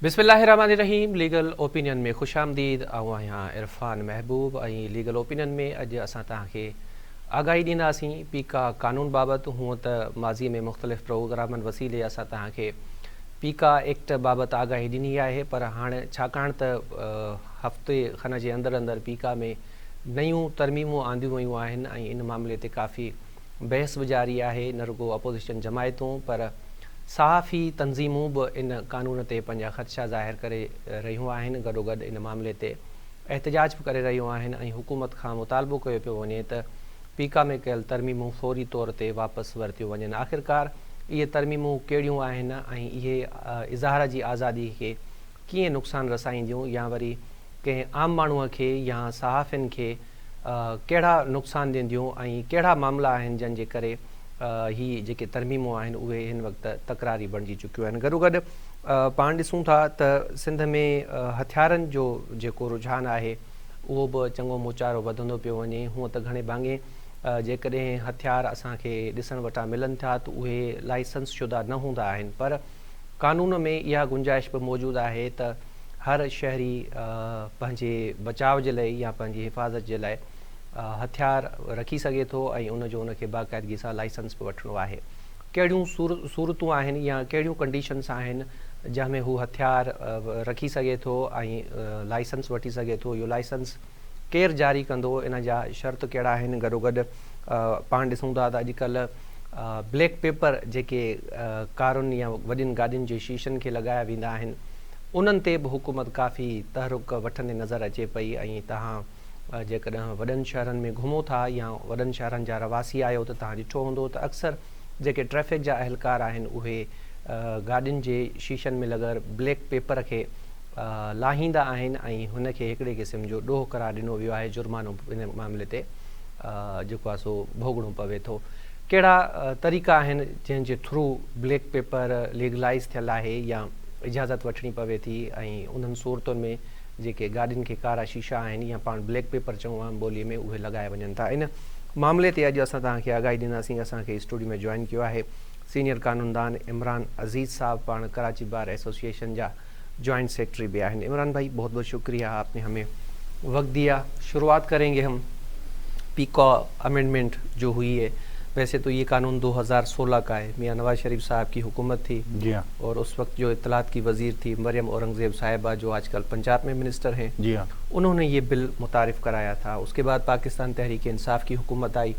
बिस्मिल्लाहिर्रहमानिर्रहीम। Legal opinion में खुश आमदीद। आहियां इरफान महबूब। लीगल ओपिनियन में अॼु असां तव्हांखे आगाही ॾींदासीं पीका कानून बाबति। हूअं त माज़ी में मुख़्तलिफ़ प्रोग्रामनि वसीले असां तव्हांखे पीका एक्ट बाबति आगाही ॾिनी आहे, पर हाणे छाकाणि त हफ़्ते खन जे अंदरि अंदरि पीका में नयूं तरमीमूं आंदियूं वयूं आहिनि ऐं इन मामले ते काफ़ी बहस बि जारी आहे। न रुगो अपोज़िशन जमायतूं पर सहाफ़ी तंज़ीमूं बि इन कानून ते पंहिंजा ख़दशा ज़ाहिर करे रहियूं आहिनि। गॾोगॾु इन मामले ते एहतजाज बि करे रहियूं आहिनि ऐं हुकूमत खां मुतालबो कयो पियो वञे त पीका में कयल तरमीमूं फ़ौरी तौर ते वापसि वरितियूं वञनि। आख़िरकार इहे तरमीमूं कहिड़ियूं आहिनि ऐं इहे इज़हार जी आज़ादी खे कीअं नुक़सानु रसाईंदियूं या वरी कंहिं आम माण्हूअ खे या सहाफ़ियुनि खे कहिड़ा नुक़सानु ॾींदियूं ऐं कहिड़ा मामला आहिनि जंहिंजे करे ही जेके तरमीमूं आहिनि उहे हिन वक़्तु तकरारी बणिजी चुकियूं आहिनि। गॾोगॾु पाण ॾिसूं था त सिंध में हथियारनि जो जेको रुझान आहे उहो बि चङो मोचारो वधंदो पियो वञे। हूअं त घणे भाङे जेकॾहिं हथियार असांखे ॾिसण वटां मिलनि था त उहे लाइसेंस शुदा न हूंदा आहिनि, पर कानून में इहा गुंजाइश बि मौजूदु आहे त हर शहरी पंहिंजे बचाव जे लाइ या पंहिंजी हिफ़ाज़त जे लाइ हथियार रखी सघे थो ऐं उनजो उनखे बाक़ाइदगी सां लाइसेंस बि वठिणो आहे। कहिड़ियूं सूरतूं आहिनि या कहिड़ियूं कंडीशन्स आहिनि जंहिंमें हू हथियार रखी सघे थो ऐं लाइसेंस वठी सघे थो, इहो लाइसेंस केरु जारी कंदो, इन जा शर्त कहिड़ा आहिनि। गॾोगॾु पाण ॾिसूं था त अॼुकल्ह ब्लैक पेपर जेके कारुनि या वॾियुनि गाॾियुनि जे शीशनि खे लॻाया वेंदा आहिनि उन्हनि ते बि हुकूमत काफ़ी तहरुक वठंदे नज़र अचे पई। ऐं तव्हां जेकॾहिं वॾनि शहरनि में घुमो था या वॾनि शहरनि जा रवासी आहियो त तव्हां ॾिठो हूंदो त अक्सर जेके ट्रैफ़िक जा अहलकार आहिनि उहे गाॾियुनि जे शीशनि में लॻल ब्लैक पेपर खे लाहींदा आहिनि ऐं हुनखे हिकिड़े क़िस्म जो ॾोह करार ॾिनो वियो आहे। जुर्मानो इन मामले ते जेको आहे सो भोगणो पवे थो। कहिड़ा तरीक़ा आहिनि जंहिंजे थ्रू ब्लैक पेपर लीगलाइज़ थियल आहे या इजाज़त वठणी पवे थी ऐं उन्हनि सूरतुनि में जेके गाॾियुनि खे कारा शीशा आहिनि या पाण ब्लैक पेपर चऊं आम ॿोलीअ में उहे लॻाए वञनि था। इन मामले ते अॼु असां तव्हांखे आगाही ॾींदासीं। असांखे स्टूडियो में जॉइन कियो आहे सीनियर कानूनदान इमरान अज़ीज़ साहब, पाण कराची बार एसोसिएशन जा जॉइंट सेक्रेटरी भी हैं। इमरान भाई, बहुत बहुत शुक्रिया, आपने हमें वक्त दिया। शुरुआत करेंगे हम पीका अमेंडमेंट जो हुई है। वैसे तो ये कानून 2016 का है, मियाँ नवाज शरीफ साहब की हुकूमत थी। जी हाँ। और उस वक्त जो इत्तलात की वज़ीर थी मरियम औरंगज़ेब साहिबा, जो आजकल पंजाब में मिनिस्टर हैं। जी हाँ। उन्होंने ये बिल मुतारिफ़ कराया था। उसके बाद पाकिस्तान तहरीक इंसाफ की हुकूमत आई,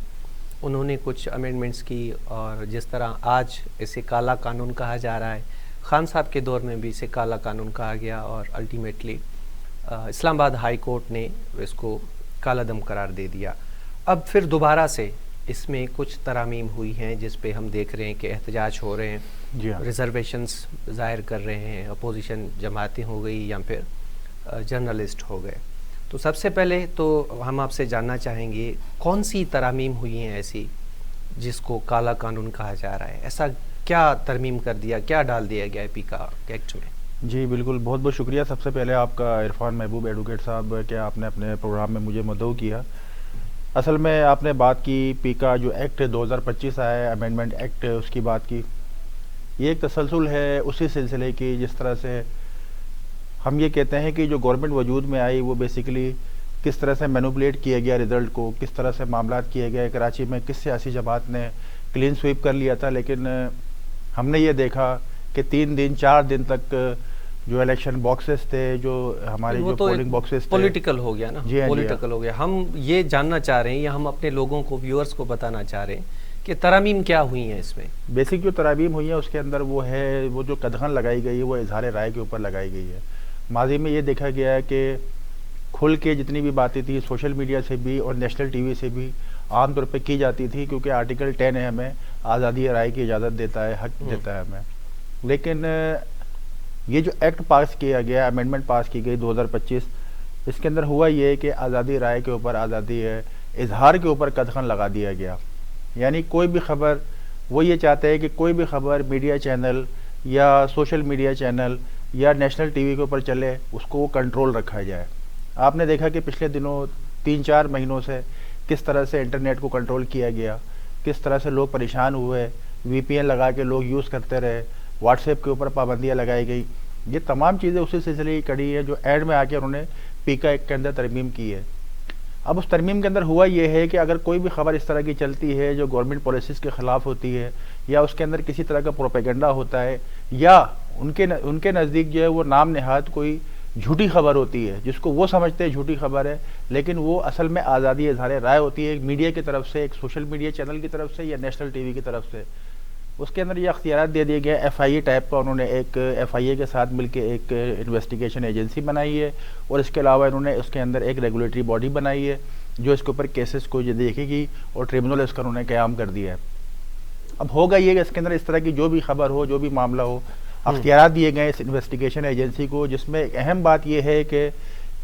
उन्होंने कुछ अमेंडमेंट्स की और जिस तरह आज इसे काला कानून कहा जा रहा है, खान साहब के दौर में भी इसे काला कानून कहा गया और अल्टीमेटली इस्लामाबाद हाई कोर्ट ने इसको कालादम करार दे दिया। अब फिर दोबारा से इसमें कुछ तरामीम हुई हैं जिस पे हम देख रहे हैं कि एहतजाज हो रहे हैं, जी हाँ। रिजर्वेशंस ज़ाहिर कर रहे हैं, अपोजिशन जमातें हो गई या फिर जर्नलिस्ट हो गए। तो सबसे पहले तो हम आपसे जानना चाहेंगे कौन सी तरामीम हुई हैं ऐसी जिसको काला कानून कहा जा रहा है? ऐसा क्या तरमीम कर दिया, क्या डाल दिया गया है पीका एक्ट में? जी बिल्कुल, बहुत बहुत शुक्रिया सबसे पहले आपका इरफान महबूब एडवोकेट साहब कि आपने अपने प्रोग्राम में मुझे मदऊ किया। असल में आपने बात की पीका जो एक्ट 2025 आया है, अमेंडमेंट एक्ट, उसकी बात की। ये एक तसलसल है उसी सिलसिले की जिस तरह से हम ये कहते हैं कि जो गवर्नमेंट वजूद में आई वो बेसिकली किस तरह से मैनिपुलेट किया गया रिज़ल्ट को, किस तरह से मामला किए गए। कराची में किस सियासी जमात ने क्लीन स्वीप कर लिया था, लेकिन हमने ये देखा कि 3 दिन 4 दिन तक जो इलेक्शन बॉक्सेस थे, जो हमारे जो तो पोलिंग बॉक्सेस थे, पॉलिटिकल हो गया ना। जी हाँ, पॉलिटिकल हो गया। हम ये जानना चाह रहे हैं या हम अपने लोगों को, व्यूअर्स को बताना चाह रहे हैं कि तरामीम क्या हुई हैं इसमें। बेसिक जो तरामीम हुई है उसके अंदर वो है, वो जो कदगन लगाई गई है वो इजहार राय के ऊपर लगाई गई है। माजी में ये देखा गया है कि खुल के जितनी भी बातें थी सोशल मीडिया से भी और नेशनल टीवी से भी आम तौर पे की जाती थी, क्योंकि आर्टिकल 10 है, हमें आज़ादी राय की इजाज़त देता है, हक देता है हमें। लेकिन ये जो एक्ट पास किया गया, अमेंडमेंट पास की गई 2025, इसके अंदर हुआ ये कि आज़ादी राय के ऊपर, आज़ादी है इजहार के ऊपर कदगन लगा दिया गया। यानी कोई भी खबर, वो ये चाहते हैं कि कोई भी खबर मीडिया चैनल या सोशल मीडिया चैनल या नेशनल टीवी के ऊपर चले, उसको वो कंट्रोल रखा जाए। आपने देखा कि पिछले दिनों 3-4 महीनों से किस तरह से इंटरनेट को कंट्रोल किया गया, किस तरह से लोग परेशान हुए, VPN लगा के लोग यूज़ करते रहे, व्हाट्सएप के ऊपर पाबंदियाँ लगाई गई। ये तमाम चीज़ें उसी सिलसिले की कड़ी है जो ऐड में आके उन्होंने पीका एक्ट के अंदर तरमीम की है। अब उस तरमीम के अंदर हुआ ये है कि अगर कोई भी खबर इस तरह की चलती है जो गवर्नमेंट पॉलिसीज़ के ख़िलाफ़ होती है, या उसके अंदर किसी तरह का प्रोपेगेंडा होता है, या उनके नज़दीक जो है वो नाम नहाद कोई झूठी खबर होती है जिसको वो समझते हैं झूठी खबर है, लेकिन वो असल में आज़ादी इज़हार राय होती है एक मीडिया की तरफ से, एक सोशल मीडिया चैनल की तरफ से या नेशनल टीवी की तरफ से, उसके अंदर ये अख्तियारात दे दिए गए। FIA टाइप का उन्होंने एक FIA के साथ मिलकर एक इन्वेस्टिगेशन एजेंसी बनाई है, और इसके अलावा इन्होंने उसके अंदर एक रेगुलेटरी बॉडी बनाई है जो इसके ऊपर केसेस को ये देखेगी, और ट्रिब्यूनल इसका उन्होंने क़याम कर दिया है। अब होगा ये कि इसके अंदर इस तरह की जो भी खबर हो, जो भी मामला हो, अख्तियारात दिए गए इस इन्वेस्टिगेशन एजेंसी को, जिसमें एक अहम बात यह है कि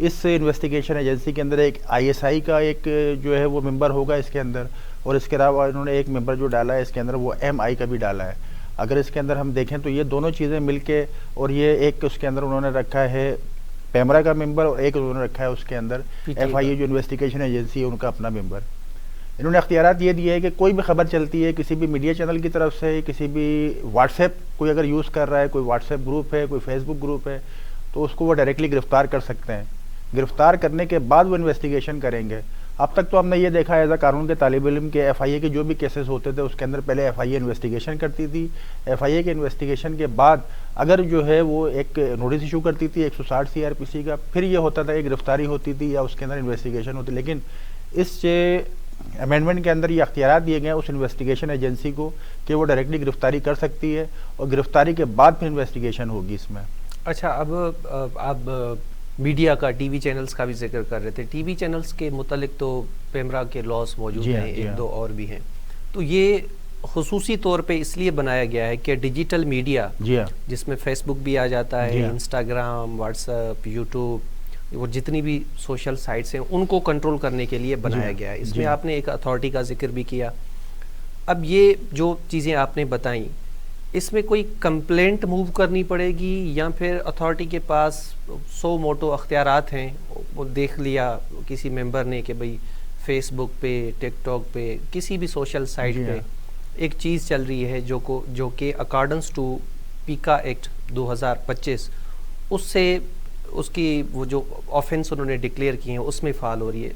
इस इन्वेस्टिगेशन एजेंसी के अंदर एक ISI का एक जो है वो मेंबर होगा इसके अंदर, और इसके अलावा इन्होंने एक मेंबर जो डाला है इसके अंदर वो MI का भी डाला है। अगर इसके अंदर हम देखें तो ये दोनों चीज़ें मिलके, और ये एक उसके अंदर उन्होंने रखा है पैमरा का मेंबर, और एक उन्होंने रखा है उसके अंदर FIA जो इन्वेस्टिगेशन एजेंसी है उनका अपना मेंबर। इन्होंने अख्तियारात ये दिए है कि कोई भी खबर चलती है किसी भी मीडिया चैनल की तरफ से, किसी भी व्हाट्सएप कोई अगर यूज़ कर रहा है, कोई व्हाट्सएप ग्रुप है, कोई फेसबुक ग्रुप है, तो उसको वो डायरेक्टली गिरफ्तार कर सकते हैं। गिरफ्तार करने के बाद वो इन्वेस्टिगेशन करेंगे। अब तक तो हमने ये देखा है एज अ कानून के तालिब इल्म के FIA के जो भी केसेस होते थे उसके अंदर पहले FIA इन्वेस्टिगेशन करती थी, FIA के इन्वेस्टिगेशन के बाद अगर जो है वो एक नोटिस इशू करती थी 160 CRPC का, फिर ये होता था कि गिरफ्तारी होती थी या उसके अंदर इन्वेस्टिगेशन होती। लेकिन इस अमेंडमेंट के अंदर ये अख्तियारात दिए गए उस इन्वेस्टिगेशन एजेंसी को कि वो डायरेक्टली गिरफ्तारी कर सकती है, और गिरफ्तारी के बाद फिर इन्वेस्टिगेशन होगी इसमें। अच्छा, अब आप मीडिया का, टीवी चैनल्स का भी जिक्र कर रहे थे। टीवी चैनल्स के मुतालिक तो पेमरा के लॉस मौजूद हैं, एक दो और भी हैं, तो ये खुसूसी तौर पे इसलिए बनाया गया है कि डिजिटल मीडिया जिसमें फेसबुक भी आ जाता है, इंस्टाग्राम, व्हाट्सएप, यूट्यूब, वो जितनी भी सोशल साइट्स हैं उनको कंट्रोल करने के लिए बनाया गया है। इसमें आपने एक अथॉरिटी का जिक्र भी किया। अब ये जो चीज़ें आपने बताई, इसमें कोई कंप्लेंट मूव करनी पड़ेगी या फिर अथॉरिटी के पास 100 मोटो अख्तियारात हैं, वो देख लिया किसी मेंबर ने कि भाई फेसबुक पे, टिकटॉक पे, किसी भी सोशल साइट पे एक चीज़ चल रही है जो कि अकॉर्डेंस टू पीका एक्ट 2025 उससे उसकी वो जो ऑफेंस उन्होंने डिक्लेयर किए हैं उसमें फाल हो रही है,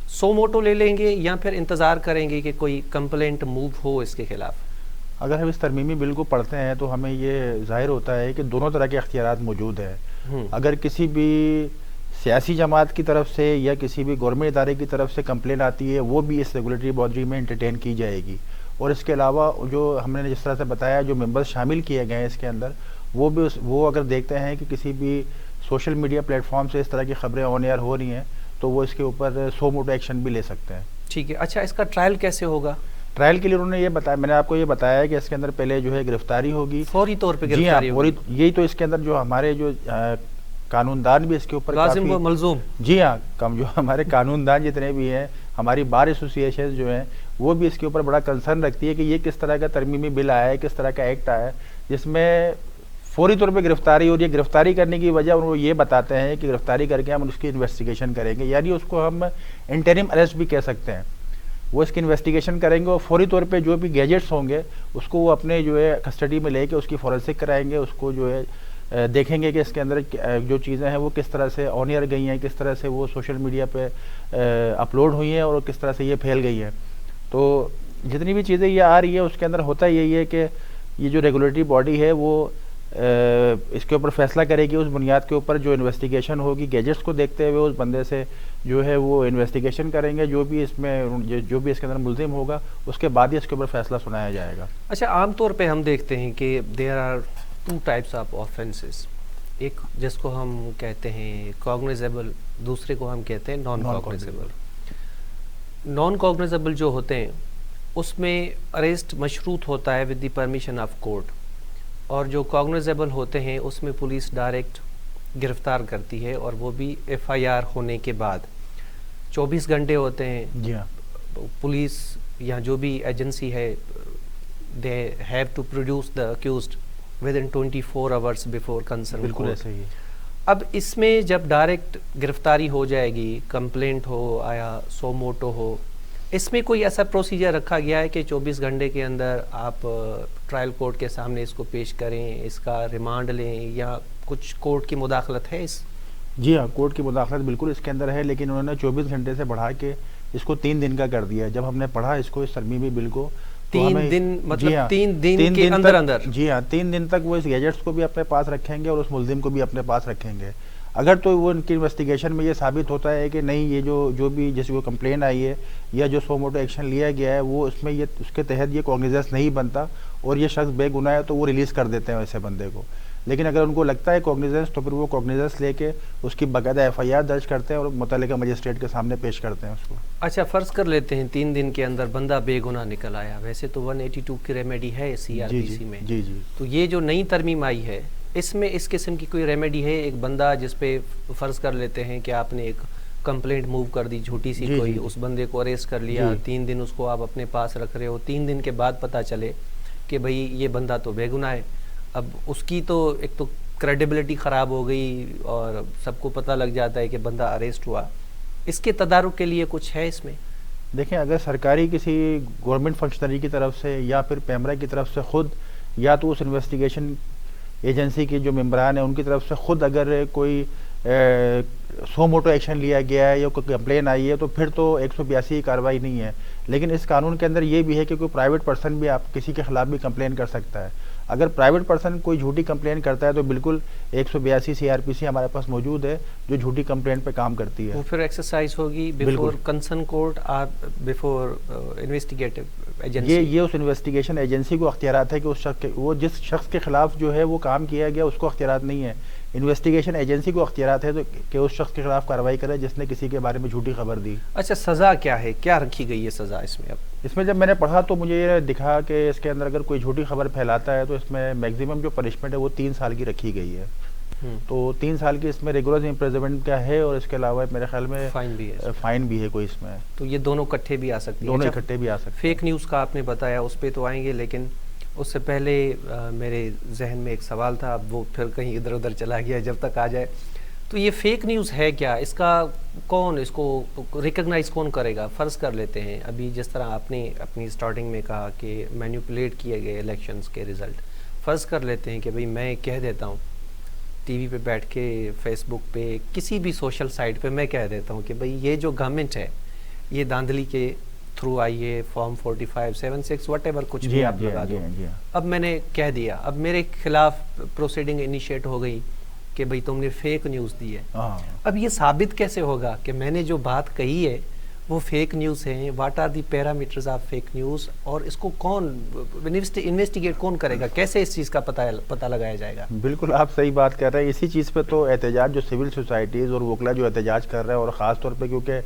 100 मोटो ले लेंगे या फिर इंतज़ार करेंगे कि कोई कंप्लेंट मूव हो इसके खिलाफ? अगर हम इस तरमीमी बिल को पढ़ते हैं तो हमें ये जाहिर होता है कि दोनों तरह के अख्तियारात मौजूद हैं। अगर किसी भी सियासी जमात की तरफ से या किसी भी गवर्नमेंट इदारे की तरफ से कंप्लेंट आती है, वो भी इस रेगुलेटरी बॉडी में एंटरटेन की जाएगी। और इसके अलावा जो हमने जिस तरह से बताया जो मेंबर्स शामिल किए गए हैं इसके अंदर, वो अगर देखते हैं कि किसी भी सोशल मीडिया प्लेटफॉर्म से इस तरह की खबरें ऑन एयर हो रही हैं तो वो इसके ऊपर 100 मोटो एक्शन भी ले सकते हैं। ठीक है। अच्छा, इसका ट्रायल कैसे होगा? ट्रायल के लिए उन्होंने ये बताया, मैंने आपको ये बताया है कि इसके अंदर पहले जो है गिरफ्तारी होगी, फौरी तौर पे गिरफ्तारी होगी। यही तो इसके अंदर जो हमारे जो कानूनदान भी इसके ऊपर मलजूम, जी हाँ, कम जो हमारे कानूनदान जितने भी हैं, हमारी बार एसोसिएशन जो हैं, वो भी इसके ऊपर बड़ा कंसर्न रखती है कि ये किस तरह का तरमीमी बिल आया है, किस तरह का एक्ट आया है जिसमें फौरी तौर पे गिरफ्तारी हो रही है। गिरफ्तारी करने की वजह वो ये बताते हैं कि गिरफ्तारी करके हम उसकी इन्वेस्टिगेशन करेंगे, यानी उसको हम इंटरिम अरेस्ट भी कह सकते हैं। वो इसकी इन्वेस्टिगेशन करेंगे और फौरी तौर पे जो भी गैजेट्स होंगे उसको वो अपने जो है कस्टडी में लेके उसकी फॉरेंसिक कराएंगे, उसको जो है देखेंगे कि इसके अंदर जो चीज़ें हैं वो किस तरह से ऑन एयर गई हैं, किस तरह से वो सोशल मीडिया पे अपलोड हुई हैं और किस तरह से ये फैल गई हैं। तो जितनी भी चीज़ें ये आ रही है उसके अंदर होता यही है कि ये जो रेगुलेटरी बॉडी है वो इसके ऊपर फैसला करेगी उस बुनियाद के ऊपर जो इन्वेस्टिगेशन होगी, गैजेट्स को देखते हुए उस बंदे से जो है वो इन्वेस्टिगेशन करेंगे, जो भी इसके अंदर मुलजिम होगा उसके बाद ही इसके ऊपर फैसला सुनाया जाएगा। अच्छा, आमतौर पे हम देखते हैं कि there are 2 types of offences, एक जिसको हम कहते हैं कॉग्निजेबल, दूसरे को हम कहते हैं नॉन कॉग्निजेबल। नॉन कॉग्निजेबल जो होते हैं उसमें अरेस्ट मशरूत होता है with the permission of court, और जो कॉग्निजेबल होते हैं उसमें पुलिस डायरेक्ट गिरफ्तार करती है और वो भी FIR होने के बाद 24 घंटे होते हैं। जी हाँ, पुलिस या जो भी एजेंसी है they have to produce the accused with in 24 hours before concern. बिल्कुल ऐसा ही है। अब इसमें जब डायरेक्ट गिरफ्तारी हो जाएगी, कंप्लेंट हो आया 100 मोटो हो, इसमें कोई ऐसा प्रोसीजर रखा गया है कि 24 घंटे के अंदर आप ट्रायल कोर्ट के सामने इसको पेश करें, इसका रिमांड लें, या कुछ कोर्ट की मुदाखलत है इस? जी हाँ, कोर्ट की मुदाखलत बिल्कुल इसके अंदर है, लेकिन उन्होंने 24 घंटे से बढ़ा के इसको 3 दिन का कर दिया है। जब हमने पढ़ा इसको, इस तरमीमी बिल को, तो 3 दिन जी मतलब हाँ, 3 दिन 3 के दिन अंदर तक, अंदर? जी हाँ, 3 दिन तक वो इस गैजेट्स को भी अपने पास रखेंगे और उस मुल्जिम को भी अपने पास रखेंगे। अगर तो वो उनकी इन्वेस्टिगेशन में ये साबित होता है कि नहीं, ये जो भी जैसे वो कंप्लेन आई है या जो सो मोटो एक्शन लिया गया है वो उसमें ये उसके तहत ये कॉग्निजेंस नहीं बनता और ये शख्स बेगुनाह है, तो वो रिलीज़ कर देते हैं वैसे बंदे को। लेकिन अगर उनको लगता है कॉग्निजेंस, तो फिर वो कॉग्निजेंस लेके उसकी बाकायदा एफआईआर दर्ज करते हैं और मुतल्लिका मजिस्ट्रेट के सामने पेश करते हैं उसको। अच्छा, फ़र्ज़ कर लेते हैं 3 दिन के अंदर बंदा बेगुनाह निकल आया, वैसे तो 182 की रेमेडी है सीआरपीसी में। जी जी। तो ये जो नई तरमीम आई है, इसमें इस किस्म की कोई रेमेडी है? एक बंदा जिस पे फ़र्ज़ कर लेते हैं कि आपने एक कंप्लेंट मूव कर दी झूठी सी जी, कोई, जी। उस बंदे को अरेस्ट कर लिया, जी। 3 दिन उसको आप अपने पास रख रहे हो, 3 दिन के बाद पता चले कि भाई ये बंदा तो बेगुनाह है। अब उसकी तो एक तो क्रेडिबिलिटी ख़राब हो गई और सबको पता लग जाता है कि बंदा अरेस्ट हुआ। इसके तदारुक के लिए कुछ है इसमें? देखें, अगर सरकारी किसी गवर्नमेंट फंक्शनरी की तरफ से या फिर पैमरा की तरफ से खुद, या तो उस इन्वेस्टिगेशन एजेंसी के जो मेंबरान हैं उनकी तरफ से खुद अगर कोई सो मोटो एक्शन लिया गया है या कोई कंप्लेन आई है, तो फिर तो 182 की कार्रवाई नहीं है। लेकिन इस कानून के अंदर ये भी है कि कोई प्राइवेट पर्सन भी आप किसी के खिलाफ भी कंप्लेन कर सकता है। अगर प्राइवेट पर्सन कोई झूठी कंप्लेन करता है तो बिल्कुल 182 सीआरपीसी हमारे पास मौजूद है जो झूठी कंप्लेन पे काम करती है। वो फिर एक्सरसाइज होगी बिफोर कंसर्न कोर्ट और बिफोर इन्वेस्टिगेटिव एजेंसी? ये उस इन्वेस्टिगेशन एजेंसी को अख्तियारात है कि उस शख्स के, वो जिस शख्स के खिलाफ जो है वो काम किया गया उसको अख्तियारात नहीं है। इन्वेस्टिगेशन एजेंसी को अख्तियारात है तो कि उस शख्स के खिलाफ कार्रवाई करे जिसने किसी के बारे में झूठी खबर दी। अच्छा, सज़ा क्या है, क्या रखी गई है सज़ा इसमें? अब इसमें जब मैंने पढ़ा तो मुझे ये दिखा कि इसके अंदर अगर कोई झूठी खबर फैलाता है तो इसमें मैक्सिमम जो पनिशमेंट है वो 3 साल की रखी गई है। तो 3 साल की इसमें रेगुलर इम्प्रिजनमेंट का है और इसके अलावा मेरे ख्याल में फाइन भी है कोई इसमें। तो ये दोनों इकट्ठे भी आ सकती है? दोनों इकट्ठे भी आ सकते हैं। फेक न्यूज़ का आपने बताया, उस पर तो आएंगे, लेकिन उससे पहले मेरे जहन में एक सवाल था, अब वो फिर कहीं इधर उधर चला गया, जब तक आ जाए। तो ये फेक न्यूज़ है क्या? इसका कौन, इसको रिकग्नाइज कौन करेगा? फ़र्ज़ कर लेते हैं अभी जिस तरह आपने अपनी स्टार्टिंग में कहा कि मैनिपुलेट किए गए इलेक्शंस के रिज़ल्ट, फ़र्ज़ कर लेते हैं कि भाई मैं कह देता हूँ टीवी पे बैठ के, फेसबुक पे, किसी भी सोशल साइट पे मैं कह देता हूँ कि भाई ये जो गवर्नमेंट है ये धांधली के थ्रू आई है, फॉर्म 45, 76 वट कुछ भी आप लगा दो। अब मैंने कह दिया, अब मेरे खिलाफ प्रोसीडिंग इनिशिएट हो गई कि भाई तुमने फेक न्यूज़ दी है। अब ये साबित कैसे होगा कि मैंने जो बात कही है वो फेक न्यूज़ है? What are the parameters of fake news? और इसको कौन इन्वेस्टिगेट कौन करेगा? कैसे इस चीज़ का पता लगाया जाएगा? बिल्कुल आप सही बात कर रहे हैं। इसी चीज़ पे तो एहतजाज जो सिविल सोसाइटीज़ और वकला जो एहतजाज कर रहे हैं, और ख़ास तौर पे क्योंकि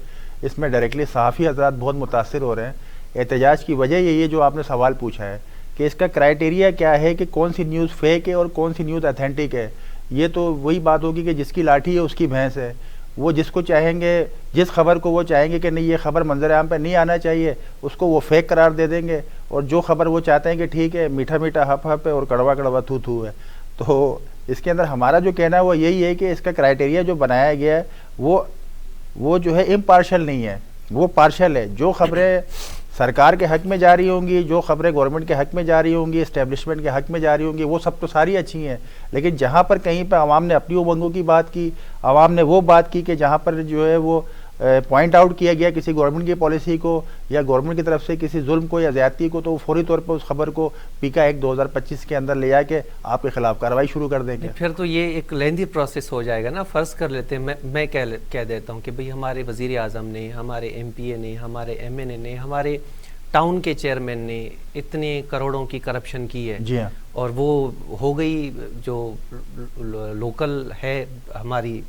इसमें डायरेक्टली सहाफ़ी हज़रात बहुत मुतासिर हो रहे हैं। एहतजाज की वजह यही है जो आपने सवाल पूछा है कि इसका क्राइटेरिया क्या है कि कौन सी न्यूज़ फेक है और कौन सी न्यूज़ अथेंटिक है। ये तो वही बात होगी कि जिसकी लाठी है उसकी भैंस है। वो जिसको चाहेंगे, जिस खबर को वो चाहेंगे कि नहीं ये खबर मंजर आम पे नहीं आना चाहिए, उसको वो फेक करार दे देंगे, और जो खबर वो चाहते हैं कि ठीक है मीठा मीठा हप हप है और कड़वा कड़वा थू थू है। तो इसके अंदर हमारा जो कहना है वो यही है कि इसका क्राइटेरिया जो बनाया गया है वो जो है इम्पार्शल नहीं है, वो पार्शल है। जो खबरें सरकार के हक में जा रही होंगी, जो खबरें गवर्नमेंट के हक में जा रही होंगी, इस्टेब्लिशमेंट के हक में जा रही होंगी, वो सब तो सारी अच्छी हैं। लेकिन जहाँ पर कहीं पर आवाम ने अपनी उमंगों की बात की, आवाम ने वो बात की कि जहाँ पर जो है वो पॉइंट आउट किया गया किसी गवर्नमेंट की पॉलिसी को या गवर्नमेंट की तरफ से किसी जुल्म को या ज़्यादती को, तो फौरी तौर पर उस खबर को पीका एक्ट 2025 के अंदर ले आके आपके खिलाफ कार्रवाई शुरू कर देंगे। फिर तो ये एक लेंदी प्रोसेस हो जाएगा ना। फ़र्ज़ कर लेते हैं मैं कह देता हूँ कि भाई हमारे वज़ीर आज़म ने, हमारे MPA ने, हमारे MNA ने, हमारे टाउन के चेयरमैन ने इतने करोड़ों की करप्शन की है। जी हाँ। और वो हो गई जो लोकल है हमारी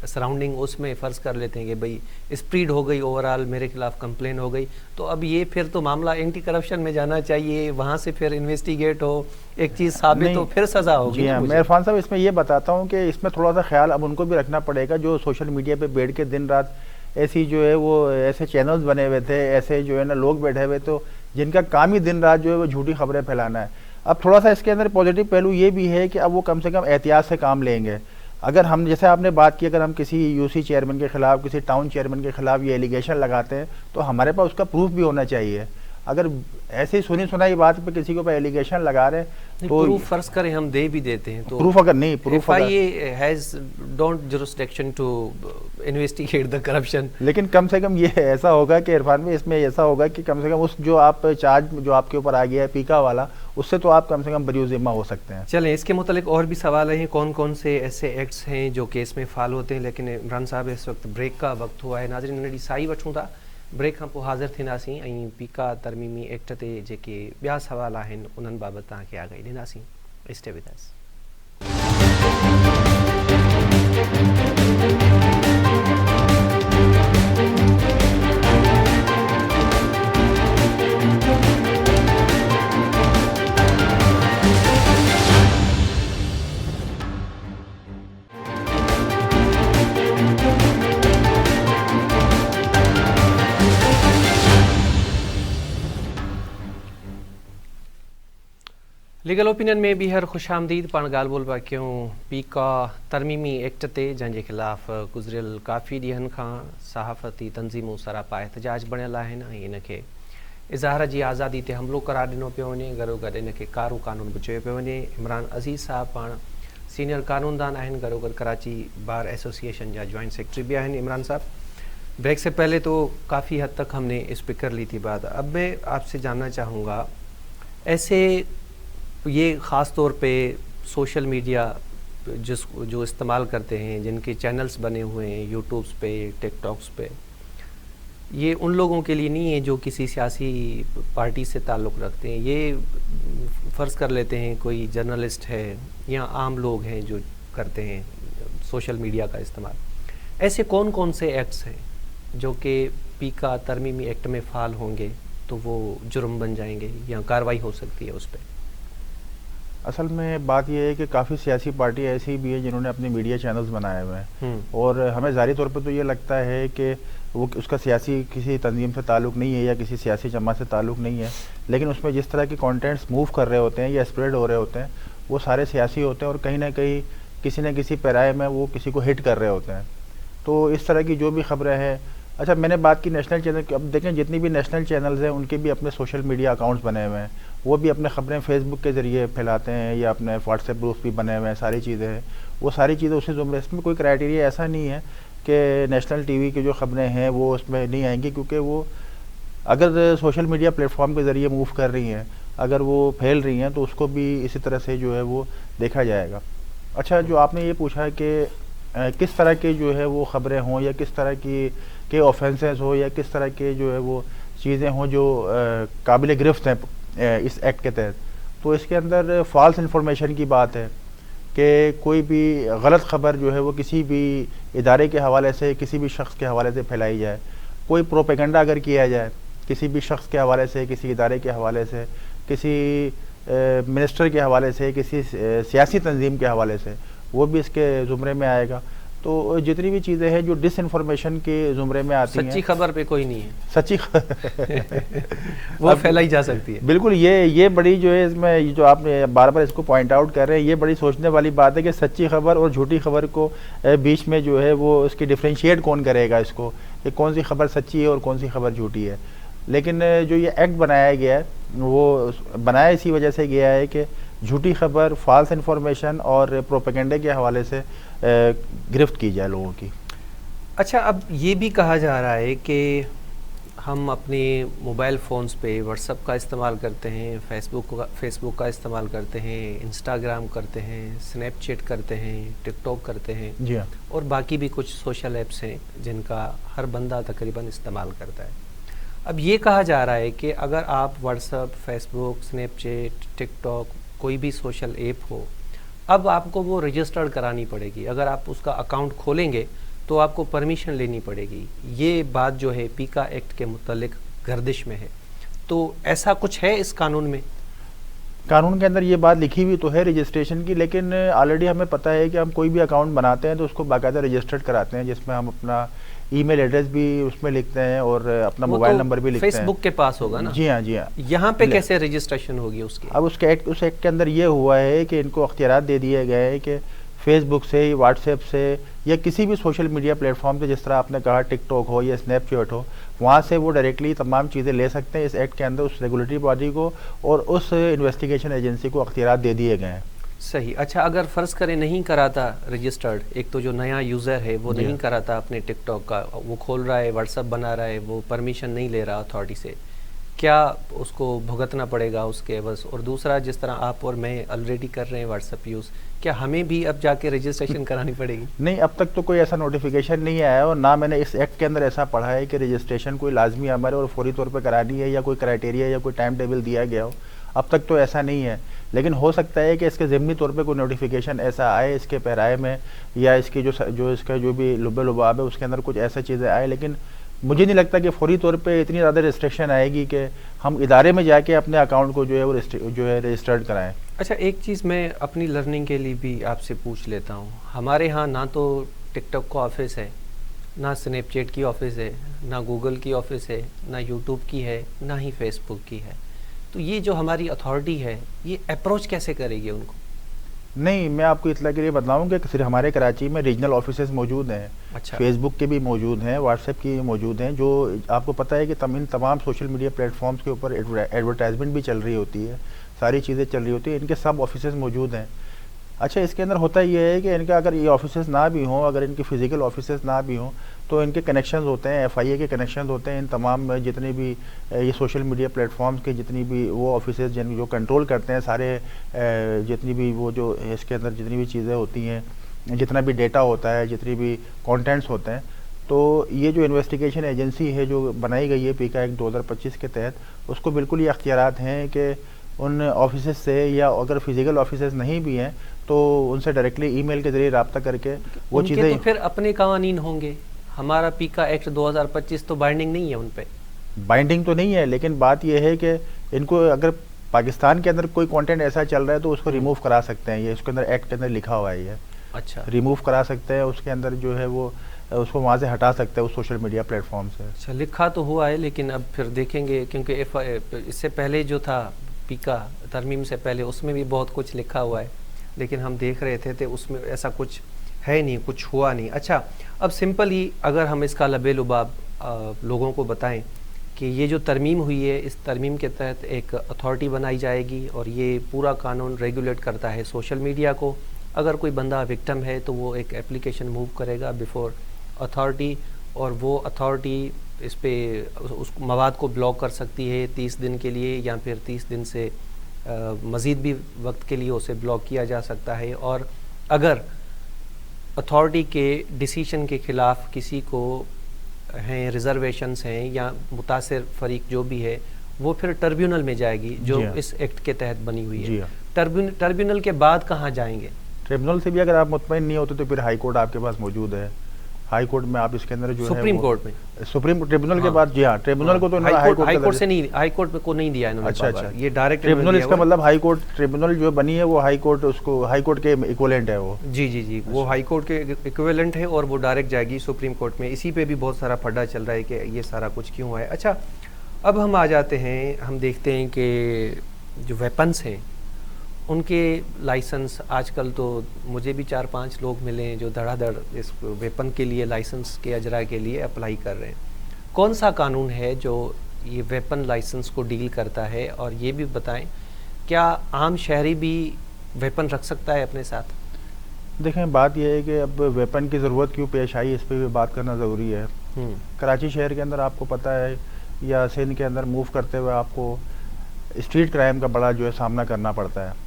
सराउंडिंग, उसमें फ़र्ज़ कर लेते हैं कि भाई स्प्रीड हो गई, ओवरऑल मेरे खिलाफ कंप्लेन हो गई, तो अब ये फिर तो मामला एंटी करप्शन में जाना चाहिए, वहाँ से फिर इन्वेस्टिगेट हो, एक चीज़ साबित हो, फिर सज़ा होगी। जी हाँ, मैं इरफान साहब इसमें ये बताता हूँ कि इसमें थोड़ा सा ख्याल अब उनको भी रखना पड़ेगा जो सोशल मीडिया पे बैठ के दिन रात ऐसी जो है वो ऐसे चैनल्स बने हुए थे, ऐसे जो है ना लोग बैठे हुए तो जिनका काम ही दिन रात जो है वो झूठी खबरें फैलाना है। अब थोड़ा सा इसके अंदर पॉजिटिव पहलू ये भी है कि अब वो कम से कम एहतियात से काम लेंगे। अगर हम, जैसे आपने बात की, अगर हम किसी UC चेयरमैन के ख़िलाफ़, किसी टाउन चेयरमैन के ख़िलाफ़ ये एलिगेशन लगाते हैं तो हमारे पास उसका प्रूफ भी होना चाहिए। अगर ऐसी सुनी सुनाई बात पे किसी के ऊपर एलिगेशन लगा रहे हैं तो प्रूफ फर्ज करें हम दे भी देते हैं तो प्रूफ अगर नहीं, proof FIA has don't jurisdiction to investigate the corruption. लेकिन कम से कम ये ऐसा होगा कि इरफान में इसमें ऐसा होगा कि कम से कम उस जो आप चार्ज जो आपके ऊपर आ गया है पीका वाला, उससे तो आप कम से कम बरी ज़िम्मा हो सकते हैं। चलें, इसके मुतालिक और भी सवाल हैं, कौन कौन से ऐसे एक्ट्स हैं जो केस में फाल होते हैं। लेकिन इमरान साहब इस वक्त ब्रेक का वक्त हुआ है। नाज़रीन नंढी साई वठूं था, ब्रेक खां पोइ हाज़िर थींदासीं ऐं पीका तरमीमी एक्ट ते जेके ॿिया सवाल आहिनि उन्हनि बाबति तव्हांखे आगाही ॾींदासीं। Stay with us. Legal opinion में ॿीहर ख़ुश आमदीद। पाण ॻाल्हि ॿोल पिया कयूं पीका तरमीमी एक्ट ते, जंहिंजे ख़िलाफ़ गुज़िरियल काफ़ी ॾींहंनि खां सहाफ़ती तंज़ीमूं सरापा एहतजाज बणियल आहिनि ऐं इनखे इज़हार जी आज़ादी ते हमिलो करार ॾिनो पियो वञे। गॾोगॾु इनखे कारो क़ानून बि चयो पियो वञे। इमरान अज़ीज़ साहब पाण सीनियर कानूनदान आहिनि, गॾोगॾु कराची बार एसोसिएशन जा जॉइंट सेक्रेटरी भी आहिनि। इमरान साहब, ब्रेक से पहले तो काफ़ी हद तक हमने इस पर कर ली थी बात। अब मैं आपसे जानना चाहूँगा, ऐसे ये ख़ास तौर पे सोशल मीडिया जो इस्तेमाल करते हैं, जिनके चैनल्स बने हुए हैं यूट्यूब्स पे, टिकटॉक्स पे, ये उन लोगों के लिए नहीं है जो किसी सियासी पार्टी से ताल्लुक़ रखते हैं। ये फ़र्ज़ कर लेते हैं कोई जर्नलिस्ट है या आम लोग हैं जो करते हैं सोशल मीडिया का इस्तेमाल। ऐसे कौन कौन से एक्ट्स हैं जो कि पीका तरमीमी एक्ट में फ़ाल होंगे तो वो जुर्म बन जाएंगे या कार्रवाई हो सकती है उस पर? असल में बात यह है कि काफ़ी सियासी पार्टियाँ ऐसी भी है जिन्होंने अपने मीडिया चैनल्स बनाए हुए हैं और हमें ज़ाहिरी तौर पर तो ये लगता है कि वो उसका सियासी किसी तंजीम से ताल्लुक़ नहीं है या किसी सियासी जमात से ताल्लुक़ नहीं है, लेकिन उसमें जिस तरह के कंटेंट्स मूव कर रहे होते हैं या स्प्रेड हो रहे होते हैं वो सारे सियासी होते हैं और कहीं ना कहीं किसी न किसी पैराए में वो किसी को हिट कर रहे होते हैं। तो इस तरह की जो भी खबरें हैं, अच्छा मैंने बात की नेशनल चैनल की, अब देखें जितनी भी नेशनल चैनल्स हैं उनके भी अपने सोशल मीडिया अकाउंट्स बने हुए हैं, वो भी अपने ख़बरें फेसबुक के ज़रिए फैलाते हैं या अपने व्हाट्सएप ग्रुप्स भी बने हुए हैं, सारी चीज़ें हैं, वो सारी चीज़ें उसी ज़ुमरे। इसमें कोई क्राइटेरिया ऐसा नहीं है कि नेशनल टीवी की जो ख़बरें हैं वो उसमें नहीं आएंगी, क्योंकि वो अगर सोशल मीडिया प्लेटफॉर्म के ज़रिए मूव कर रही हैं, अगर वो फैल रही हैं तो उसको भी इसी तरह से जो है वो देखा जाएगा। अच्छा, जो आपने ये पूछा कि किस तरह के जो है वो ख़बरें हों या किस तरह की के ऑफेंसेस हो या किस तरह के जो है वो चीज़ें हों जो काबिल गिरफ्त हैं इस एक्ट के तहत, तो इसके अंदर फॉल्स इंफॉर्मेशन की बात है कि कोई भी गलत ख़बर जो है वो किसी भी इदारे के हवाले से, किसी भी शख्स के हवाले से फैलाई जाए, कोई प्रोपेगेंडा अगर किया जाए किसी भी शख्स के हवाले से, किसी इदारे के हवाले से, किसी मिनिस्टर के हवाले से, किसी सियासी तंजीम के हवाले से, वो भी इसके ज़ुमरे में आएगा। तो जितनी भी चीज़ें हैं जो डिसइंफॉर्मेशन के ज़ुमरे में आती हैं, सच्ची खबर पे कोई नहीं है, सच्ची वो फैलाई जा सकती है। बिल्कुल, ये बड़ी जो है इसमें जो आपने बार बार इसको पॉइंट आउट कर रहे हैं, ये बड़ी सोचने वाली बात है कि सच्ची खबर और झूठी खबर को बीच में जो है वो इसकी डिफ्रेंशिएट कौन करेगा इसको, कि कौन सी खबर सच्ची है और कौन सी खबर झूठी है। लेकिन जो ये एक्ट बनाया गया है वो बनाया इसी वजह से गया है कि झूठी खबर, फॉल्स इन्फॉर्मेशन और प्रोपेगेंडे के हवाले से गिरफ्त की जाए लोगों की। अच्छा, अब ये भी कहा जा रहा है कि हम अपने मोबाइल फ़ोन्स पे व्हाट्सएप का इस्तेमाल करते हैं, फेसबुक का इस्तेमाल करते हैं, इंस्टाग्राम करते हैं, स्नैपचैट करते हैं, टिकटॉक करते हैं, जी हाँ, और बाकी भी कुछ सोशल ऐप्स हैं जिनका हर बंदा तकरीबन इस्तेमाल करता है। अब ये कहा जा रहा है कि अगर आप व्हाट्सएप, फेसबुक, स्नैपचैट, टिकटॉक, कोई भी सोशल ऐप हो, अब आपको वो रजिस्टर्ड करानी पड़ेगी। अगर आप उसका अकाउंट खोलेंगे तो आपको परमिशन लेनी पड़ेगी। ये बात जो है पीका एक्ट के मुतालिक गर्दिश में है, तो ऐसा कुछ है इस कानून में? कानून के अंदर ये बात लिखी हुई तो है रजिस्ट्रेशन की, लेकिन ऑलरेडी हमें पता है कि हम कोई भी अकाउंट बनाते हैं तो उसको बाकायदा रजिस्टर्ड कराते हैं, जिसमें हम अपना ईमेल एड्रेस भी उसमें लिखते हैं और अपना मोबाइल नंबर भी लिखते हैं। फेसबुक के पास होगा ना? जी हाँ, जी हाँ। यहाँ पे कैसे रजिस्ट्रेशन होगी उसकी? अब उस एक्ट के अंदर ये हुआ है कि इनको अख्तियारात दे दिए गए हैं कि फेसबुक से, व्हाट्सएप से या किसी भी सोशल मीडिया प्लेटफॉर्म से, जिस तरह आपने कहा टिकटॉक हो या स्नैपचैट हो, वहाँ से वो डायरेक्टली तमाम चीज़ें ले सकते हैं इस एक्ट के अंदर उस रेगुलेटरी बॉडी को और उस इन्वेस्टिगेशन एजेंसी को अख्तियारात दे दिए गए हैं। सही। अच्छा, अगर फ़र्ज़ करें नहीं कराता रजिस्टर्ड, एक तो जो नया यूज़र है वो नहीं कराता अपने टिकटॉक का, वो खोल रहा है, व्हाट्सअप बना रहा है, वो परमिशन नहीं ले रहा अथॉरिटी से, क्या उसको भुगतना पड़ेगा उसके बस? और दूसरा, जिस तरह आप और मैं ऑलरेडी कर रहे हैं व्हाट्सअप यूज़, क्या हमें भी अब जाके रजिस्ट्रेशन करानी पड़ेगी? नहीं, अब तक तो कोई ऐसा नोटिफिकेशन नहीं आया है और ना मैंने इस एक्ट के अंदर ऐसा पढ़ा है कि रजिस्ट्रेशन कोई लाजमी अमल है और फौरी तौर पे करानी है या कोई क्राइटेरिया या कोई टाइम टेबल दिया गया हो। अब तक तो ऐसा नहीं है, लेकिन हो सकता है कि इसके ज़िमनी तौर पे कोई नोटिफिकेशन ऐसा आए इसके पैराए में या इसकी जो इसका जो भी लुब्बे लुबाब है उसके अंदर कुछ ऐसा चीज़ें आए, लेकिन मुझे नहीं लगता कि फौरी तौर पे इतनी ज़्यादा रिस्ट्रिक्शन आएगी कि हम इदारे में जाके अपने अकाउंट को जो है वो रजिस्टर्ड कराएं। अच्छा, एक चीज़ मैं अपनी लर्निंग के लिए भी आपसे पूछ लेता हूँ। हमारे यहाँ ना तो टिकटॉक का ऑफिस है, ना स्नैपचैट की ऑफिस है, ना गूगल की ऑफिस है, ना यूट्यूब की है, ना ही फेसबुक की है। तो ये जो हमारी अथॉरिटी है ये अप्रोच कैसे करेगी उनको? नहीं, मैं आपको इतला के लिए बताऊँ कि सिर्फ हमारे कराची में रीजनल ऑफिसेज मौजूद हैं। अच्छा। फेसबुक के भी मौजूद हैं, व्हाट्सएप की मौजूद हैं, जो आपको पता है कि इन तमाम सोशल मीडिया प्लेटफॉर्म्स के ऊपर एडवर्टाइजमेंट भी चल रही होती है, सारी चीज़ें चल रही होती है, इनके सब ऑफिसेज मौजूद हैं। अच्छा, इसके अंदर होता ये है कि इनका अगर ये ऑफिसेज ना भी हों, अगर इनके फिजिकल ऑफिसेज ना भी हों, तो इनके कनेक्शंस होते हैं, FIA के कनेक्शंस होते हैं इन तमाम जितने भी ये सोशल मीडिया प्लेटफॉर्म्स के जितनी भी वो ऑफिसेज जो कंट्रोल करते हैं सारे जितनी भी वो जो इसके अंदर जितनी भी चीज़ें होती हैं, जितना भी डेटा होता है, जितनी भी कंटेंट्स होते हैं। तो ये जो इन्वेस्टिगेशन एजेंसी है जो बनाई गई है पीका एक्ट 2025 के तहत, उसको बिल्कुल ये अख्तियारात हैं कि उन ऑफिसेज से, या अगर फिजिकल ऑफिसेज नहीं भी हैं तो उनसे डायरेक्टली ईमेल के ज़रिए रब्ता करके वो चीज़ें। तो फिर अपने कानून होंगे, हमारा पीका एक्ट 2025 तो बाइंडिंग नहीं है उन पे। बाइंडिंग तो नहीं है, लेकिन बात यह है कि इनको अगर पाकिस्तान के अंदर कोई कंटेंट ऐसा चल रहा है तो उसको रिमूव करा सकते हैं, ये उसके अंदर एक्ट के अंदर लिखा हुआ है ये। अच्छा। रिमूव करा सकते हैं, उसके अंदर जो है वो उसको वहाँ से हटा सकते हैं उस सोशल मीडिया प्लेटफॉर्म से। अच्छा, लिखा तो हुआ है, लेकिन अब फिर देखेंगे, क्योंकि इससे पहले जो था पीका तरमीम से पहले उसमें भी बहुत कुछ लिखा हुआ है, लेकिन हम देख रहे थे तो उसमें ऐसा कुछ है नहीं, कुछ हुआ नहीं। अच्छा, अब सिंपल ही अगर हम इसका लबे लुबाब लोगों को बताएं कि ये जो तरमीम हुई है, इस तरमीम के तहत एक अथॉरिटी बनाई जाएगी और ये पूरा कानून रेगुलेट करता है सोशल मीडिया को। अगर कोई बंदा विक्टिम है तो वो एक एप्लीकेशन मूव करेगा बिफोर अथॉरिटी, और वो अथॉरिटी इस पे उस मवाद को ब्लॉक कर सकती है 30 दिन के लिए, या फिर 30 दिन से मज़ीद भी वक्त के लिए उसे ब्लॉक किया जा सकता है। और अगर अथॉरिटी के डिसीजन के ख़िलाफ़ किसी को हैं रिजर्वेशंस हैं या मुतासिर फरीक जो भी है, वो फिर ट्रिब्यूनल में जाएगी जो इस एक्ट के तहत बनी हुई है। ट्रिब्यूनल के बाद कहाँ जाएंगे? ट्रिब्यूनल से भी अगर आप मुतमईन नहीं होते तो फिर हाई कोर्ट आपके पास मौजूद है। हाई कोर्ट में आप इसके अंदर जो है सुप्रीम कोर्ट में, सुप्रीम ट्रिब्यूनल के बाद, जी हाँ, ट्रिब्यूनल को तो हाई कोर्ट से नहीं, हाई कोर्ट को नहीं दिया इन्होंने। अच्छा, ये डायरेक्ट ट्रिब्यूनल, इसका मतलब हाई कोर्ट ट्रिब्यूनल जो बनी है वो हाई कोर्ट, उसको हाई कोर्ट के इक्विवेलेंट है वो। जी, वो हाई कोर्ट के इक्विवेलेंट है और वो डायरेक्ट जाएगी सुप्रीम कोर्ट में। इसी पे भी बहुत सारा फड्डा चल रहा है कि ये सारा कुछ क्यों है। अच्छा, अब हम आ जाते हैं, हम देखते हैं कि जो वेपन्स हैं उनके लाइसेंस, आजकल तो मुझे भी 4-5 लोग मिले हैं जो धड़ाधड़ इस वेपन के लिए, लाइसेंस के अजरा के लिए अप्लाई कर रहे हैं। कौन सा कानून है जो ये वेपन लाइसेंस को डील करता है? और ये भी बताएं, क्या आम शहरी भी वेपन रख सकता है अपने साथ? देखें, बात यह है कि अब वेपन की ज़रूरत क्यों पेश आई, इस पर भी बात करना ज़रूरी है। कराची शहर के अंदर आपको पता है, या सिंध के अंदर मूव करते हुए आपको स्ट्रीट क्राइम का बड़ा जो है सामना करना पड़ता है,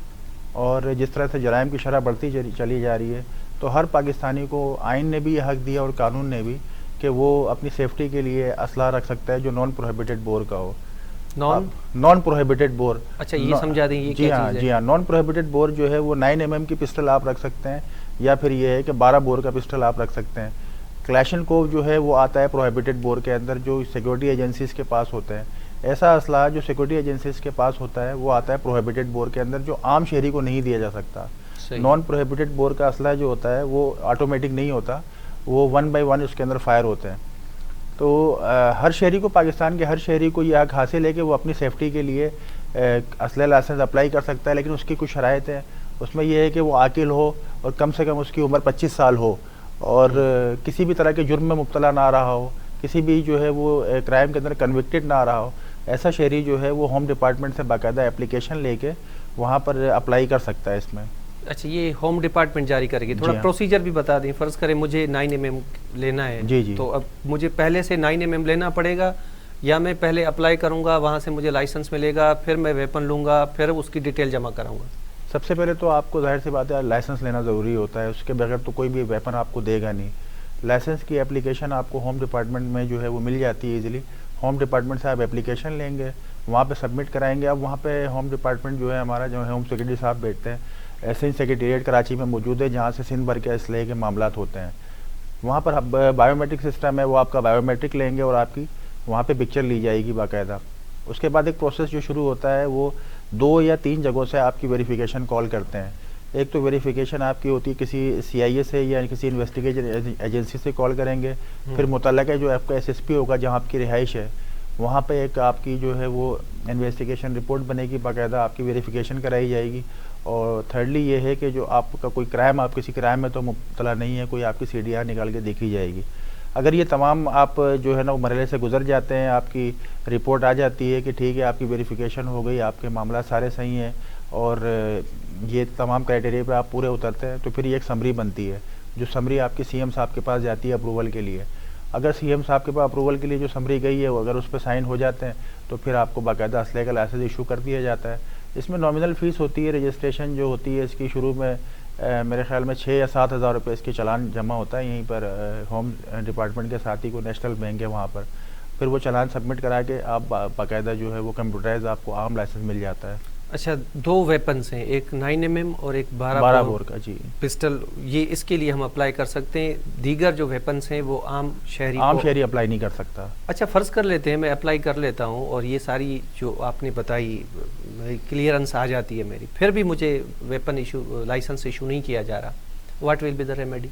और जिस तरह से जराइम की शरह बढ़ती चली जा रही है, तो हर पाकिस्तानी को आइन ने भी ये हक दिया और कानून ने भी कि वो अपनी सेफ्टी के लिए असला रख सकता है जो नॉन प्रोहिबिटेड बोर का हो। नॉन प्रोहिबिटेड बोर, अच्छा, ये समझा दें ये क्या चीज़ है? जी हाँ, नॉन प्रोहिबिटेड बोर जो है वो 9 mm की पिस्टल आप रख सकते हैं, या फिर ये है कि 12 बोर का पिस्टल आप रख सकते हैं। क्लैशनकोव जो है वो आता है प्रोहिबिटेड बोर के अंदर, जो सिक्योरिटी एजेंसीज़ के पास होते हैं। ऐसा असला जो सिक्योरिटी एजेंसीज़ के पास होता है वो आता है प्रोहिबिटेड बोर के अंदर, जो आम शहरी को नहीं दिया जा सकता। नॉन प्रोहिबिटेड बोर का असला जो होता है वो ऑटोमेटिक नहीं होता, वो 1 by 1 उसके अंदर फायर होते हैं। तो हर शहरी को, पाकिस्तान के हर शहरी को यह हक हासिल है कि वो अपनी सेफ्टी के लिए असला लाइसेंस अप्लाई कर सकता है, लेकिन उसकी कुछ शराइत है। उसमें यह है कि वो आकिल हो और कम से कम उसकी उम्र 25 साल हो, और किसी भी तरह के जुर्म में मुब्तला ना रहा हो, किसी भी जो है वो क्राइम के अंदर कन्विक्टेड ना रहा हो, ऐसा शहरी जो है वो होम डिपार्टमेंट से बाकायदा एप्लीकेशन लेके वहाँ पर अप्लाई कर सकता है इसमें। अच्छा, ये होम डिपार्टमेंट जारी करेगी। थोड़ा प्रोसीजर भी बता दें। फ़र्ज़ करें मुझे 9 mm लेना है, जी, तो अब मुझे पहले से 9 mm लेना पड़ेगा, या मैं पहले अप्लाई करूँगा, वहाँ से मुझे लाइसेंस मिलेगा, फिर मैं वेपन लूँगा, फिर उसकी डिटेल जमा कराऊँगा? सबसे पहले तो आपको जाहिर सी बात है लाइसेंस लेना ज़रूरी होता है, उसके बगैर तो कोई भी वेपन आपको देगा नहीं। लाइसेंस की एप्लीकेशन आपको होम डिपार्टमेंट में जो है वो मिल जाती है इजीली। होम डिपार्टमेंट से आप एप्लीकेशन लेंगे, वहाँ पे सबमिट कराएंगे। अब वहाँ पे होम डिपार्टमेंट जो है हमारा, जो है होम सेक्रेटरी साहब बैठते हैं, एसएन सेक्रेटेरिएट कराची में मौजूद है, जहाँ से सिंध भर के असलहे के मामलात होते हैं। वहाँ पर बायोमेट्रिक सिस्टम है, वो आपका बायोमेट्रिक लेंगे और आपकी वहाँ पे पिक्चर ली जाएगी बाकायदा। उसके बाद एक प्रोसेस जो शुरू होता है वो 2 या 3 जगहों से आपकी वेरिफिकेशन कॉल करते हैं। एक तो वेरिफिकेशन आपकी होती है किसी सीआईए से या किसी इन्वेस्टिगेशन एजेंसी से कॉल करेंगे, फिर मुतल्लिका जो आपका एसएसपी होगा जहाँ आपकी रिहाइश है, वहाँ पे एक आपकी जो है वो इन्वेस्टिगेशन रिपोर्ट बनेगी, बाकायदा आपकी वेरिफिकेशन कराई जाएगी। और थर्डली ये है कि जो आपका कोई क्राइम, आप किसी क्राइम में तो मुब्तला नहीं है, कोई आपकी सीडीआर निकाल के देखी जाएगी। अगर ये तमाम आप जो है ना वो मरहले से गुजर जाते हैं, आपकी रिपोर्ट आ जाती है कि ठीक है आपकी वेरिफिकेशन हो गई, आपके मामला सारे सही हैं और ये तमाम क्राइटेरिया पे आप पूरे उतरते हैं, तो फिर ये एक समरी बनती है, जो समरी आपकी सीएम साहब के पास जाती है अप्रूवल के लिए। अगर सीएम साहब के पास अप्रूवल के लिए जो समरी गई है, वो अगर उस पर साइन हो जाते हैं तो फिर आपको बाकायदा असलहे का लाइसेंस इशू कर दिया जाता है। इसमें नॉमिनल फ़ीस होती है, रजिस्ट्रेशन जो होती है इसकी शुरू में मेरे ख्याल में 6 या 7 हज़ार रुपये इसके चालान जमा होता है यहीं पर होम डिपार्टमेंट के साथ ही कोई नेशनल बैंक है वहाँ पर। फिर वो चालान सबमिट करा के आप बाकायदा जो है वो कंप्यूटराइज आपको आम लाइसेंस मिल जाता है। अच्छा, 2 वेपन्स हैं, एक 9 mm और एक 12 बोर का जी पिस्टल, ये इसके लिए हम अप्लाई कर सकते हैं। दीगर जो वेपन्स हैं वो आम शहरी अप्लाई नहीं कर सकता। अच्छा, फ़र्ज़ कर लेते हैं मैं अप्लाई कर लेता हूँ और ये सारी जो आपने बताई क्लियरेंस आ जाती है मेरी, फिर भी मुझे वेपन इशू लाइसेंस इशू नहीं किया जा रहा, what will be the remedy?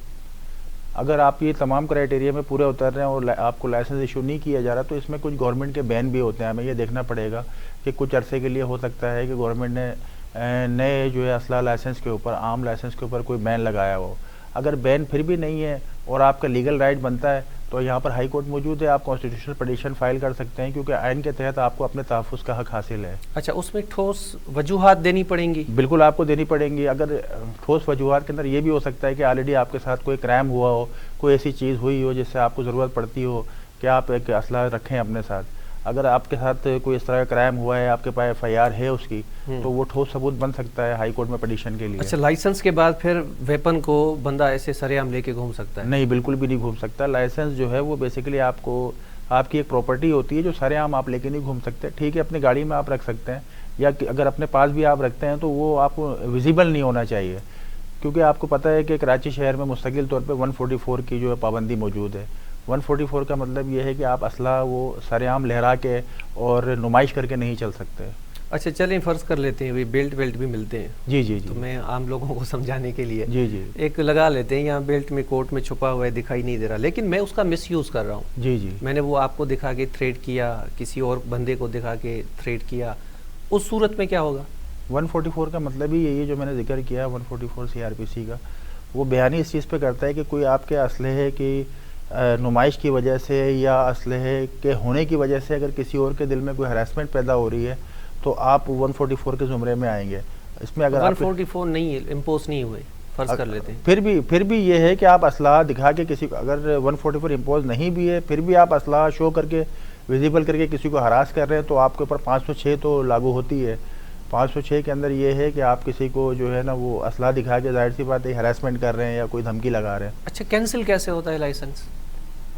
अगर आप ये तमाम क्राइटेरिया में पूरे उतर रहे हैं और आपको लाइसेंस इशू नहीं किया जा रहा, तो इसमें कुछ गवर्नमेंट के बैन भी होते हैं। हमें ये देखना पड़ेगा कि कुछ अरसे के लिए हो सकता है कि गवर्नमेंट ने नए जो है असला लाइसेंस के ऊपर, आम लाइसेंस के ऊपर कोई बैन लगाया हो। अगर बैन फिर भी नहीं है और आपका लीगल राइट बनता है तो यहाँ पर हाई कोर्ट मौजूद है, आप कॉन्स्टिट्यूशनल पिटीशन फाइल कर सकते हैं, क्योंकि आइन के तहत आपको अपने तहफ़्फ़ुज़ का हक हासिल है। अच्छा, उसमें ठोस वजूहात देनी पड़ेंगी? बिल्कुल आपको देनी पड़ेंगी। अगर ठोस वजूहात के अंदर ये भी हो सकता है कि ऑलरेडी आपके साथ कोई क्राइम हुआ हो, कोई ऐसी चीज़ हुई हो जिससे आपको ज़रूरत पड़ती हो कि आप एक असला रखें अपने साथ। अगर आपके साथ कोई इस तरह का क्राइम हुआ है, आपके पास एफआईआर है उसकी, तो वो ठोस सबूत बन सकता है हाई कोर्ट में पिटीशन के लिए। अच्छा, लाइसेंस के बाद फिर वेपन को बंदा ऐसे सरेआम लेके घूम सकता है? नहीं, बिल्कुल भी नहीं घूम सकता। लाइसेंस जो है वो बेसिकली आपकी एक प्रॉपर्टी होती है जो सरेआम आप लेके नहीं घूम सकते। ठीक है, अपनी गाड़ी में आप रख सकते हैं, या अगर अपने पास भी आप रखते हैं तो वो आपको विजिबल नहीं होना चाहिए, क्योंकि आपको पता है कि कराची शहर में मुस्तकिल तौर पर 144 की जो है पाबंदी मौजूद है। 144 का मतलब ये है कि आप असला वो सरेआम लहरा के और नुमाइश करके नहीं चल सकते। अच्छा, चलें फ़र्ज़ कर लेते हैं, बेल्ट भी मिलते हैं। जी जी जी। तो मैं आम लोगों को समझाने के लिए जी जी एक लगा लेते हैं, यहाँ बेल्ट में कोट में छुपा हुआ है, दिखाई नहीं दे रहा, लेकिन मैं उसका मिसयूज़ कर रहा हूँ। जी जी। मैंने वो आपको दिखा के थ्रेड किया, किसी और बंदे को दिखा के थ्रेड किया, उस सूरत में क्या होगा? 144 का मतलब ही यही है जो मैंने जिक्र किया, 144 CRPC का, वो बयानी इस चीज़ पे करता है कि कोई आपके असलहे की नुमाइश की वजह से या असलहे के होने की वजह से अगर किसी और के दिल में कोई हरासमेंट पैदा हो रही है तो आप 144 के ज़ुमरे में आएंगे। इसमें अगर 144 नहीं है, इम्पोज नहीं हुए, फ़र्ज़ कर लेते हैं, फिर भी ये है कि आप असला दिखा के किसी को, अगर 144 इम्पोज नहीं भी है, फिर भी आप असला शो करके विजिबल करके किसी को हरास कर रहे हैं तो आपके ऊपर 506 तो लागू होती है। 506 के अंदर ये है कि आप किसी को जो है ना वो असला दिखा के जाहिर सी बात है हरासमेंट कर रहे हैं या कोई धमकी लगा रहे हैं। अच्छा, कैंसिल कैसे होता है लाइसेंस?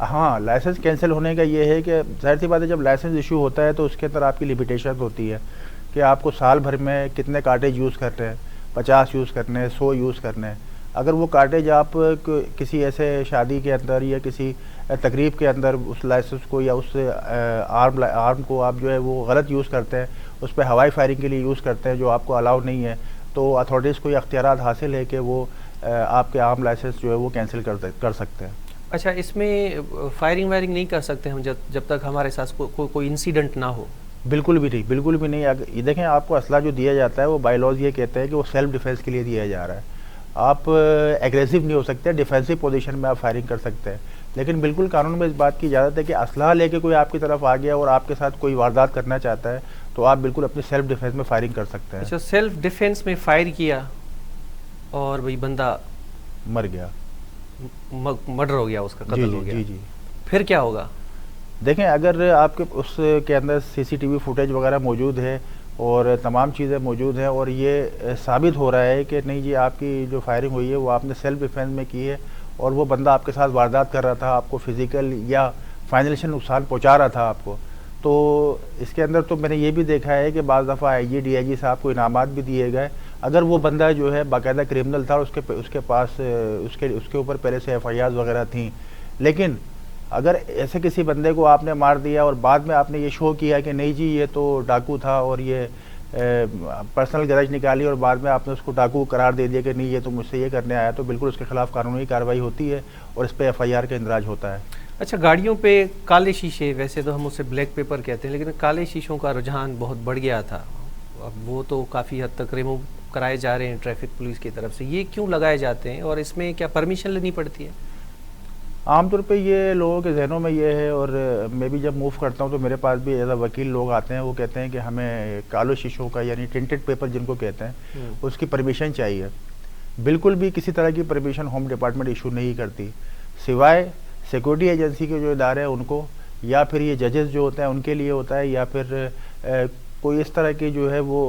हाँ, लाइसेंस कैंसिल होने का ये है कि जाहिर सी बात है जब लाइसेंस इशू होता है तो उसके अंदर आपकी लिमिटेशन होती है कि आपको साल भर में कितने कार्टेज यूज़ करने हैं, 50 यूज़ करने हैं, 100 यूज़ करने हैं। अगर वो कार्टेज आप किसी ऐसे शादी के अंदर या किसी तकरीब के अंदर उस लाइसेंस को या उस आर्म को आप जो है वो गलत यूज़ करते हैं, उस पर हवाई फायरिंग के लिए यूज़ करते हैं जो आपको अलाउ नहीं है, तो अथॉरिटीज़ को ये अख्तियारात हासिल है कि वो आपके आर्म लाइसेंस जो है वो कैंसिल कर सकते हैं। अच्छा, इसमें फायरिंग वायरिंग नहीं कर सकते हम जब तक हमारे साथ कोई इंसिडेंट ना हो? बिल्कुल भी नहीं, बिल्कुल भी नहीं। ये देखें, आपको असला जो दिया जाता है वो बायलॉज ये कहते हैं कि वो सेल्फ डिफेंस के लिए दिया जा रहा है। आप एग्रेसिव नहीं हो सकते, डिफेंसिव पोजीशन में आप फायरिंग कर सकते हैं। लेकिन बिल्कुल कानून में इस बात की इजाज़त है कि असलहा लेके कोई आपकी तरफ आ गया और आपके साथ कोई वारदात करना चाहता है तो आप बिल्कुल अपनी सेल्फ डिफेंस में फायरिंग कर सकते हैं। अच्छा, सेल्फ डिफेंस में फायर किया और भाई बंदा मर गया, मर्डर हो गया, उसका कत्ल हो गया, जी जी। फिर क्या होगा? देखें, अगर आपके उसके अंदर सीसीटीवी फुटेज वगैरह मौजूद है और तमाम चीज़ें मौजूद हैं और ये साबित हो रहा है कि नहीं जी आपकी जो फायरिंग हुई है वो आपने सेल्फ डिफेंस में की है और वो बंदा आपके साथ वारदात कर रहा था, आपको फिज़िकल या फाइनेंशियल नुकसान पहुंचा रहा था आपको, तो इसके अंदर तो मैंने ये भी देखा है कि बाज़ दफ़ा आईजी डीआईजी साहब को इनामात भी दिए गए अगर वो बंदा जो है बाकायदा क्रिमिनल था, उसके पास उसके ऊपर पहले से एफआईआर वगैरह थी। लेकिन अगर ऐसे किसी बंदे को आपने मार दिया और बाद में आपने ये शो किया कि नहीं जी ये तो डाकू था और ये पर्सनल गरज निकाली और बाद में आपने उसको डाकू करार दे दिया कि नहीं ये तो मुझसे ये करने आया, तो बिल्कुल उसके खिलाफ कानूनी कार्रवाई होती है और इस पर एफआईआर का इंदराज होता है। अच्छा, गाड़ियों पे काले शीशे, वैसे तो हम उसे ब्लैक पेपर कहते हैं, लेकिन काले शीशों का रुझान बहुत बढ़ गया था, अब वो तो काफ़ी हद तक रिमूव कराए जा रहे हैं ट्रैफिक पुलिस की तरफ से। ये क्यों लगाए जाते हैं और इसमें क्या परमिशन लेनी पड़ती है? आमतौर पे ये लोगों के जहनों में ये है और मैं भी जब मूव करता हूँ तो मेरे पास भी एज अ वकील लोग आते हैं, वो कहते हैं कि हमें कालो शीशों का यानी टिंटेड पेपर जिनको कहते हैं उसकी परमिशन चाहिए। बिल्कुल भी किसी तरह की परमिशन होम डिपार्टमेंट इशू नहीं करती, सिवाय सिक्योरिटी एजेंसी के जो इदारे हैं उनको, या फिर ये जजेस जो होते हैं उनके लिए होता है, या फिर कोई इस तरह की जो है वो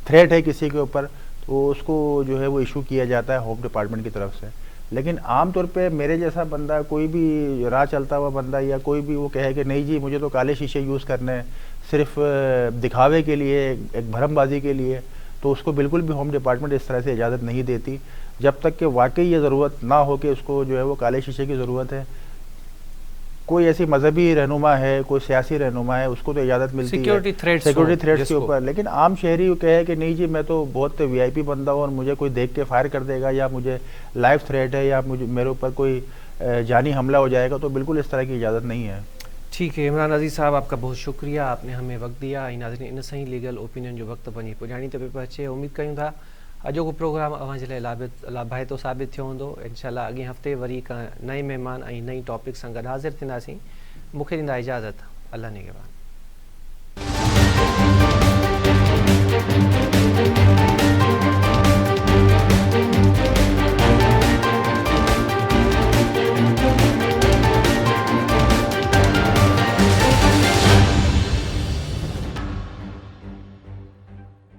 थ्रेट है किसी के ऊपर तो उसको जो है वो इशू किया जाता है होम डिपार्टमेंट की तरफ से। लेकिन आमतौर पे मेरे जैसा बंदा, कोई भी राह चलता हुआ बंदा या कोई भी वो कहे कि नहीं जी मुझे तो काले शीशे यूज़ करने हैं सिर्फ दिखावे के लिए, एक भरमबाजी के लिए, तो उसको बिल्कुल भी होम डिपार्टमेंट इस तरह से इजाज़त नहीं देती जब तक कि वाकई ये ज़रूरत ना हो कि उसको जो है वो काले शीशे की ज़रूरत है। कोई ऐसी मजहबी रहनुमा है, कोई सियासी रहनुमा है, उसको तो इजाज़त मिलती है सिक्योरिटी थ्रेट्स के ऊपर। लेकिन आम शहरी कहे कि नहीं जी मैं तो बहुत वीआईपी बंदा हूँ और मुझे कोई देख के फायर कर देगा या मुझे लाइफ थ्रेट है या मुझे मेरे ऊपर कोई जानी हमला हो जाएगा, तो बिल्कुल इस तरह की इजाज़त नहीं है। ठीक है, इमरान अज़ीज़ साहब, आपका बहुत शुक्रिया, आपने हमें वक्त दिया। नाज़रीन, इन सही लीगल ओपिनियन जो वक्त पंहिंजी पुॼाणी ते पियो अचे। उम्मीद कयूं था अॼोको प्रोग्राम अव्हां जे लाइ लाभाइतो साबित थियो हूंदो। इंशाल्लाह अॻे हफ़्ते वरी का नए महिमान ऐं नई टॉपिक सां गॾु हाज़िर थींदासीं। मूंखे ॾींदा इजाज़त, अल्लाह निगहबान।